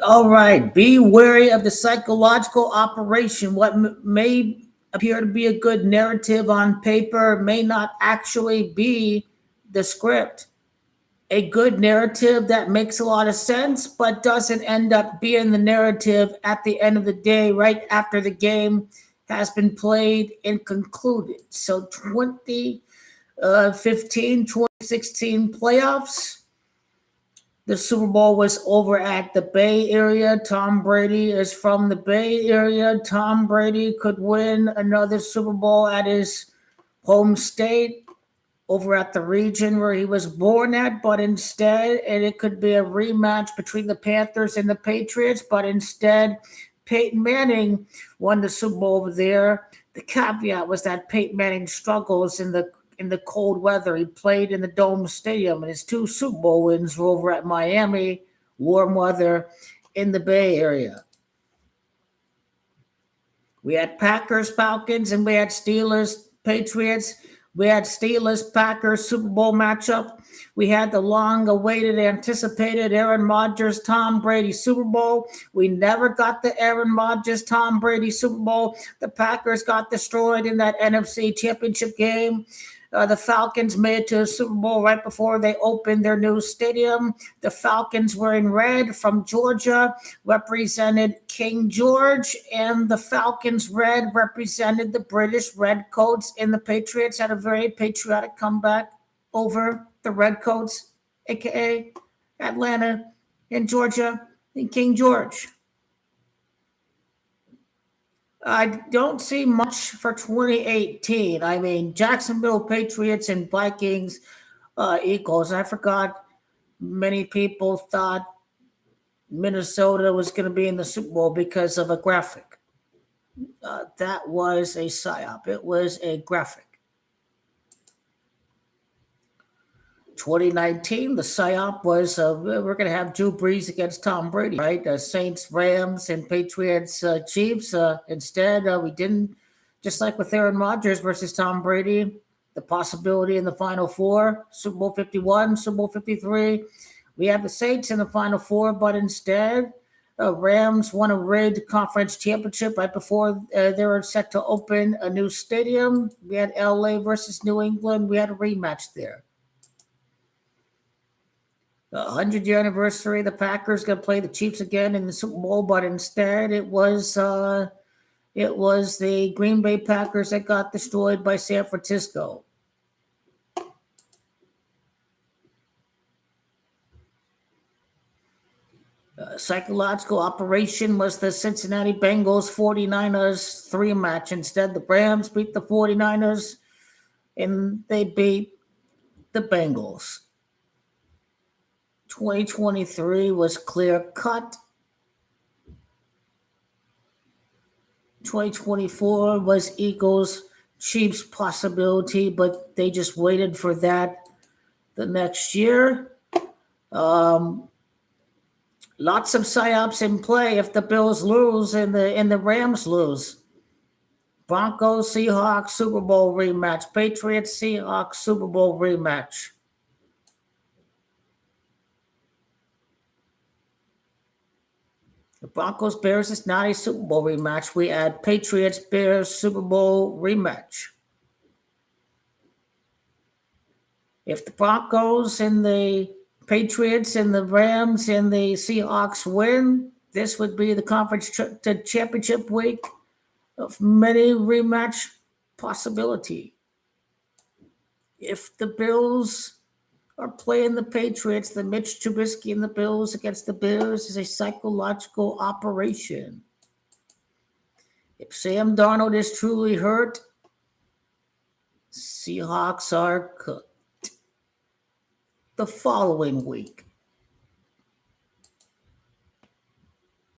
All right. Be wary of the psychological operation. What may appear to be a good narrative on paper may not actually be the script. A good narrative that makes a lot of sense, but doesn't end up being the narrative at the end of the day, right after the game has been played and concluded. So 2015, 2016 playoffs. The Super Bowl was over at the Bay Area. Tom Brady is from the Bay Area. Tom Brady could win another Super Bowl at his home state over at the region where he was born at, but instead, and it could be a rematch between the Panthers and the Patriots, but instead, Peyton Manning won the Super Bowl over there. The caveat was that Peyton Manning struggles in the cold weather. He played in the Dome Stadium, and his two Super Bowl wins were over at Miami, warm weather in the Bay Area. We had Packers, Falcons, and we had Steelers, Patriots. We had Steelers, Packers Super Bowl matchup. We had the long awaited, anticipated Aaron Rodgers, Tom Brady Super Bowl. We never got the Aaron Rodgers, Tom Brady Super Bowl. The Packers got destroyed in that NFC Championship game. The Falcons made it to the Super Bowl right before they opened their new stadium. The Falcons were in red from Georgia, represented King George, and the Falcons red represented the British Redcoats, and the Patriots had a very patriotic comeback over the Redcoats, aka Atlanta and Georgia and King George. I don't see much for 2018. I mean, Jacksonville Patriots and Vikings, Eagles. I forgot many people thought Minnesota was going to be in the Super Bowl because of a graphic. That was a PSYOP. It was a graphic. 2019, the PSYOP was we're going to have Drew Brees against Tom Brady, right? Saints, Rams, and Patriots, Chiefs. Instead, we didn't, just like with Aaron Rodgers versus Tom Brady, the possibility in the Final Four, Super Bowl 51, Super Bowl 53. We have the Saints in the Final Four, but instead, Rams won a rigged conference championship right before they were set to open a new stadium. We had LA versus New England. We had a rematch there. The 100-year anniversary, the Packers going to play the Chiefs again in the Super Bowl, but instead it was the Green Bay Packers that got destroyed by San Francisco. Psychological operation was the Cincinnati Bengals 49ers three match. Instead, the Rams beat the 49ers and they beat the Bengals. 2023 was clear cut. 2024 was Eagles Chiefs possibility, but they just waited for that the next year. Um, Lots of psyops in play if the Bills lose and the Rams lose. Broncos Seahawks Super Bowl rematch. Patriots Seahawks Super Bowl rematch. The Broncos Bears is not a Super Bowl rematch. We add Patriots Bears Super Bowl rematch. If the Broncos and the Patriots and the Rams and the Seahawks win, this would be the conference to championship week of many rematch possibility. If the Bills are playing the Patriots, the Mitch Trubisky and the Bills against the Bears is a psychological operation. If Sam Darnold is truly hurt, Seahawks are cooked. The following week,